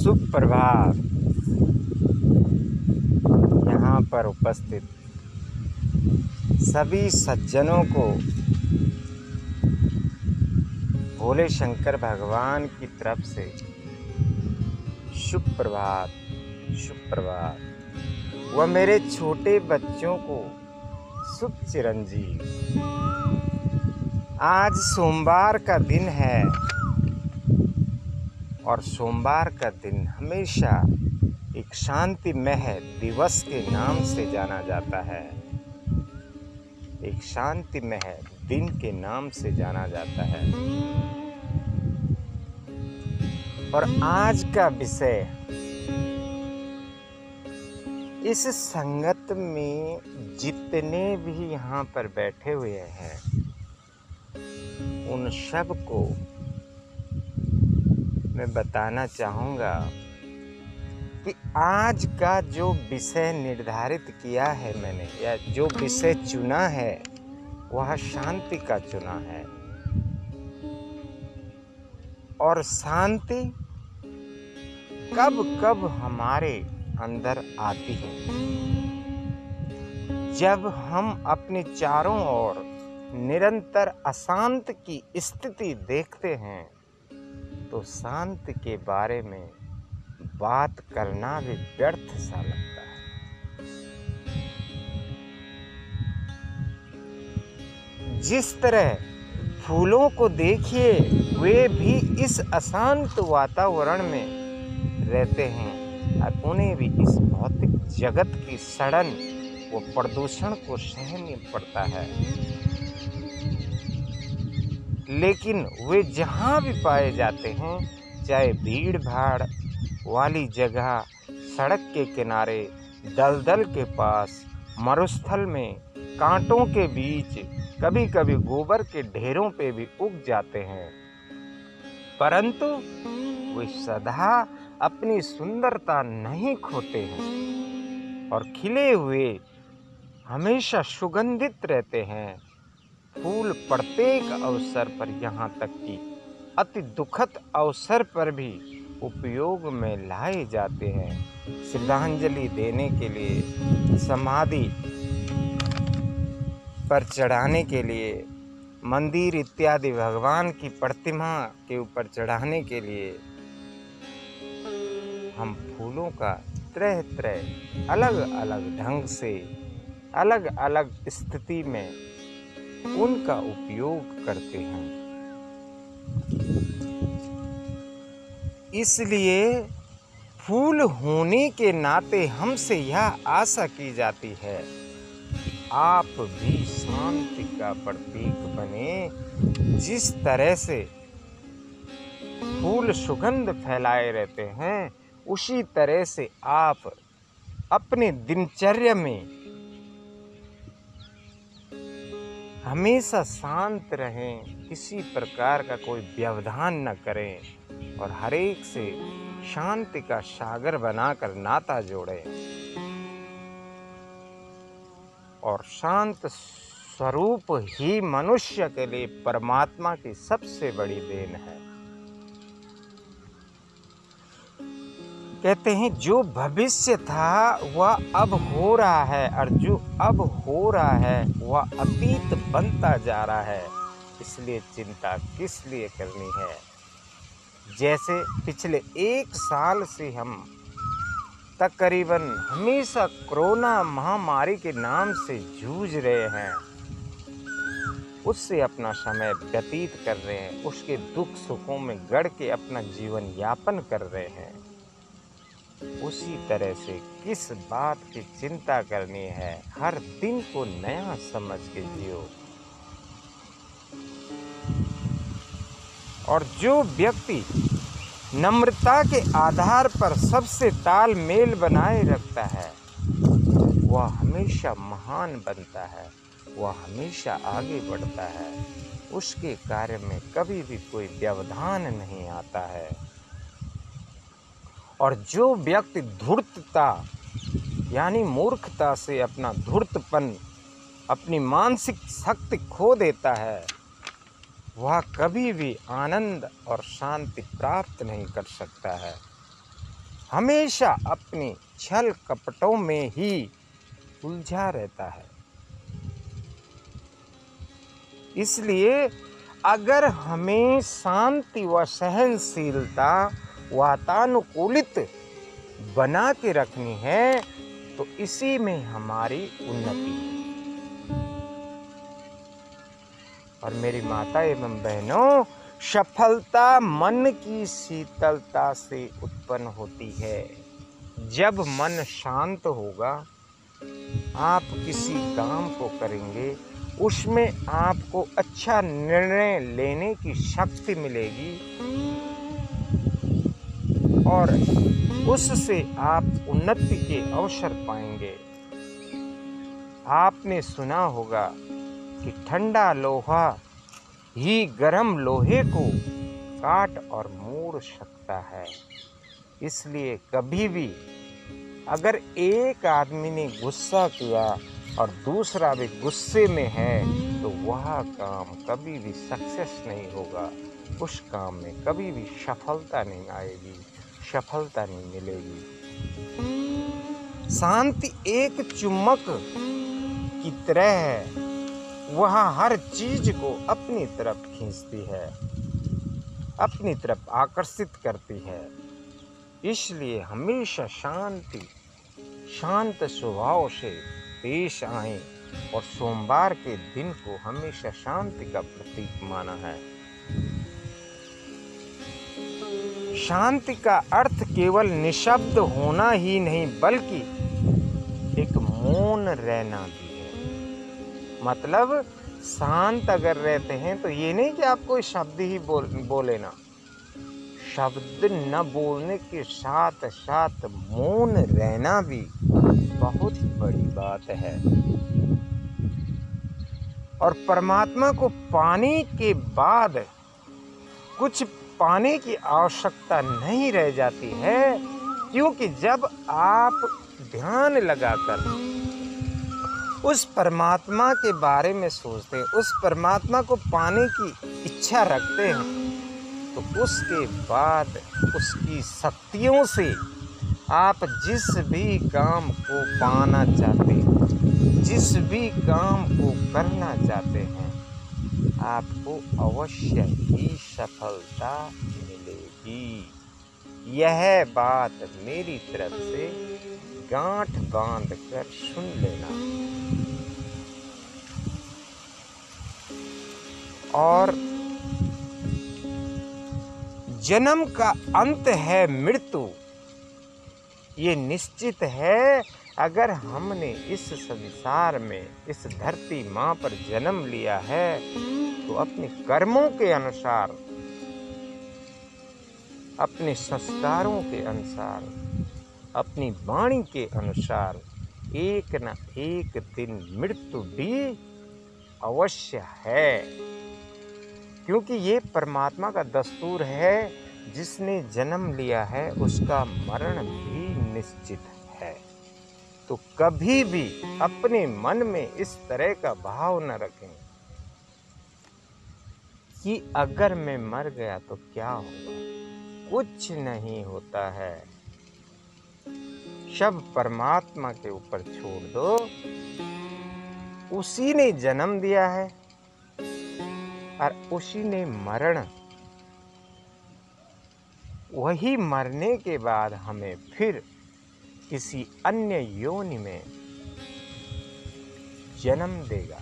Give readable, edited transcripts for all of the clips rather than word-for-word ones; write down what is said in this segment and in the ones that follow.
सुप्रभात। यहाँ पर उपस्थित सभी सज्जनों को भोले शंकर भगवान की तरफ से सुप्रभात सुप्रभात। व मेरे छोटे बच्चों को शुभ चिरंजीव। आज सोमवार का दिन है और सोमवार का दिन हमेशा एक शांतिमय दिवस के नाम से जाना जाता है। एक शांतिमय दिन के नाम से जाना जाता है। और आज का विषय इस संगत में जितने भी यहाँ पर बैठे हुए हैं उन सब को मैं बताना चाहूँगा कि आज का जो विषय निर्धारित किया है मैंने, या जो विषय चुना है, वह शांति का चुना है। और शांति कब कब हमारे अंदर आती है, जब हम अपने चारों ओर निरंतर अशांत की स्थिति देखते हैं तो शांति के बारे में बात करना भी व्यर्थ सा लगता है। जिस तरह फूलों को देखिए, वे भी इस अशांत वातावरण में रहते हैं और उन्हें भी इस भौतिक जगत की सड़न व प्रदूषण को सहना पड़ता है। लेकिन वे जहाँ भी पाए जाते हैं, चाहे भीड़ भाड़ वाली जगह, सड़क के किनारे, दलदल के पास, मरुस्थल में, कांटों के बीच, कभी कभी गोबर के ढेरों पे भी उग जाते हैं, परंतु वे सदा अपनी सुंदरता नहीं खोते हैं और खिले हुए हमेशा सुगंधित रहते हैं। फूल प्रत्येक अवसर पर, यहाँ तक कि अति दुखद अवसर पर भी उपयोग में लाए जाते हैं। श्रद्धांजलि देने के लिए, समाधि पर चढ़ाने के लिए, मंदिर इत्यादि भगवान की प्रतिमा के ऊपर चढ़ाने के लिए हम फूलों का तरह तरह अलग अलग ढंग से, अलग अलग स्थिति में उनका उपयोग करते हैं। इसलिए फूल होने के नाते हमसे यह आशा की जाती है कि आप भी शांति का प्रतीक बने। जिस तरह से फूल सुगंध फैलाए रहते हैं, उसी तरह से आप अपने दिनचर्या में हमेशा शांत रहें, किसी प्रकार का कोई व्यवधान न करें और हर एक से शांति का सागर बनाकर नाता जोड़ें। और शांत स्वरूप ही मनुष्य के लिए परमात्मा की सबसे बड़ी देन है। कहते हैं जो भविष्य था वह अब हो रहा है और जो अब हो रहा है वह अतीत बनता जा रहा है। इसलिए चिंता किस लिए करनी है। जैसे पिछले 1 साल से हम तकरीबन हमेशा कोरोना महामारी के नाम से जूझ रहे हैं, उससे अपना समय व्यतीत कर रहे हैं, उसके दुख सुखों में गड़ के अपना जीवन यापन कर रहे हैं। उसी तरह से किस बात की चिंता करनी है। हर दिन को नया समझ के जियो। और जो व्यक्ति नम्रता के आधार पर सबसे तालमेल बनाए रखता है, वह हमेशा महान बनता है, वह हमेशा आगे बढ़ता है। उसके कार्य में कभी भी कोई व्यवधान नहीं आता है। और जो व्यक्ति धूर्तता यानी मूर्खता से अपना धूर्तपन, अपनी मानसिक शक्ति खो देता है, वह कभी भी आनंद और शांति प्राप्त नहीं कर सकता है। हमेशा अपने छल कपटों में ही उलझा रहता है। इसलिए अगर हमें शांति व सहनशीलता वातानुकूलित बना के रखनी है तो इसी में हमारी उन्नति है। और मेरी माता एवं बहनों, सफलता मन की शीतलता से उत्पन्न होती है। जब मन शांत होगा, आप किसी काम को करेंगे, उसमें आपको अच्छा निर्णय लेने की शक्ति मिलेगी और उससे आप उन्नति के अवसर पाएंगे। आपने सुना होगा कि ठंडा लोहा ही गर्म लोहे को काट और मोड़ सकता है। इसलिए कभी भी अगर एक आदमी ने गुस्सा किया और दूसरा भी गुस्से में है तो वह काम कभी भी सक्सेस नहीं होगा, उस काम में कभी भी सफलता नहीं आएगी, सफलता नहीं मिलेगी। शांति एक चुम्बक की तरह है, वह हर चीज को अपनी तरफ खींचती है, अपनी तरफ आकर्षित करती है। इसलिए हमेशा शांत स्वभाव से पेश आएं और सोमवार के दिन को हमेशा शांति का प्रतीक माना है। शांति का अर्थ केवल निशब्द होना ही नहीं बल्कि एक मौन रहना भी है। मतलब शांत अगर रहते हैं तो ये नहीं कि आप कोई शब्द ही बोले ना, शब्द न बोलने के साथ साथ मौन रहना भी बहुत बड़ी बात है। और परमात्मा को पाने के बाद कुछ पाने की आवश्यकता नहीं रह जाती है, क्योंकि जब आप ध्यान लगाकर उस परमात्मा के बारे में सोचते हैं, उस परमात्मा को पाने की इच्छा रखते हैं, तो उसके बाद उसकी शक्तियों से आप जिस भी काम को पाना चाहते हैं, जिस भी काम को करना चाहते हैं, आपको अवश्य ही सफलता मिलेगी। यह बात मेरी तरफ से गांठ बांध कर सुन लेना। और जन्म का अंत है मृत्यु, ये निश्चित है। अगर हमने इस संसार में, इस धरती माँ पर जन्म लिया है तो अपने कर्मों के अनुसार, अपने संस्कारों के अनुसार, अपनी वाणी के अनुसार एक न एक दिन मृत्यु भी अवश्य है। क्योंकि ये परमात्मा का दस्तूर है, जिसने जन्म लिया है उसका मरण भी निश्चित है। तो कभी भी अपने मन में इस तरह का भाव न रखें कि अगर मैं मर गया तो क्या होगा। कुछ नहीं होता है, सब परमात्मा के ऊपर छोड़ दो। उसी ने जन्म दिया है और उसी ने मरण, वही मरने के बाद हमें फिर किसी अन्य योनि में जन्म देगा।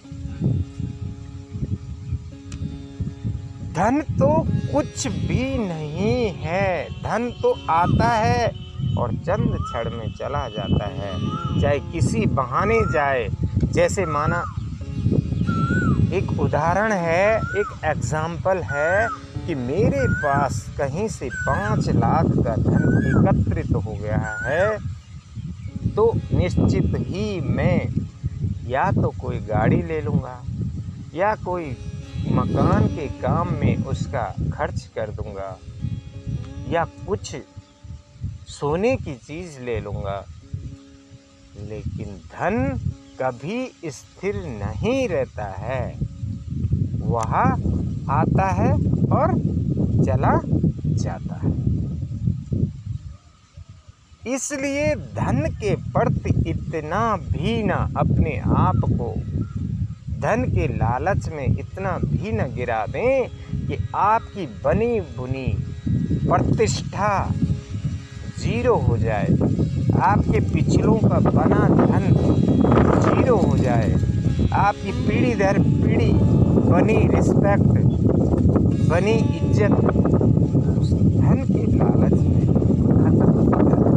धन तो कुछ भी नहीं है, धन तो आता है और चंद क्षण में चला जाता है, चाहे किसी बहाने जाए। जैसे माना एक उदाहरण है, एक एग्जाम्पल है कि मेरे पास कहीं से 5 लाख का धन एकत्रित हो गया है, तो निश्चित ही मैं या तो कोई गाड़ी ले लूँगा या कोई मकान के काम में उसका खर्च कर दूँगा या कुछ सोने की चीज़ ले लूँगा। लेकिन धन कभी स्थिर नहीं रहता है, वह आता है और चला जाता है। इसलिए धन के प्रति इतना भी न अपने आप को धन के लालच में इतना भी न गिरा दें कि आपकी बनी बुनी प्रतिष्ठा जीरो हो जाए, आपके पिछलों का बना धन जीरो हो जाए, आपकी पीढ़ी दर पीढ़ी बनी रिस्पेक्ट, बनी इज्जत उस धन के लालच में खत्म हो जाए।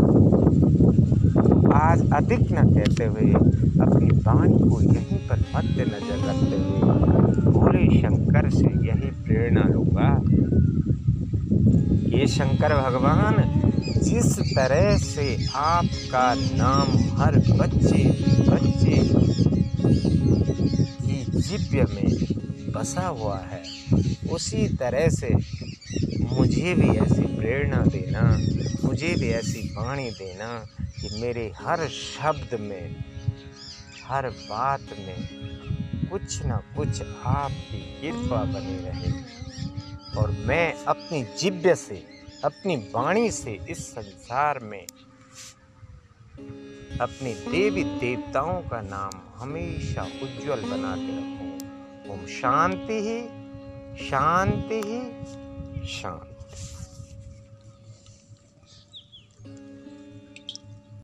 आज अधिक न कहते हुए अपनी वाणी को यहीं पर मद्देनजर रखते हुए भोले शंकर से यही प्रेरणा लूँगा कि शंकर भगवान, जिस तरह से आपका नाम हर बच्चे बच्चे की जिह्वा में बसा हुआ है, उसी तरह से मुझे भी ऐसी प्रेरणा देना, मुझे भी ऐसी वाणी देना कि मेरे हर शब्द में, हर बात में कुछ न कुछ आपकी कृपा बनी रहे और मैं अपनी जिह्वा से, अपनी वाणी से इस संसार में अपने देवी देवताओं का नाम हमेशा उज्जवल बना के रखूं। ओम शांति ही शांति ही शांति।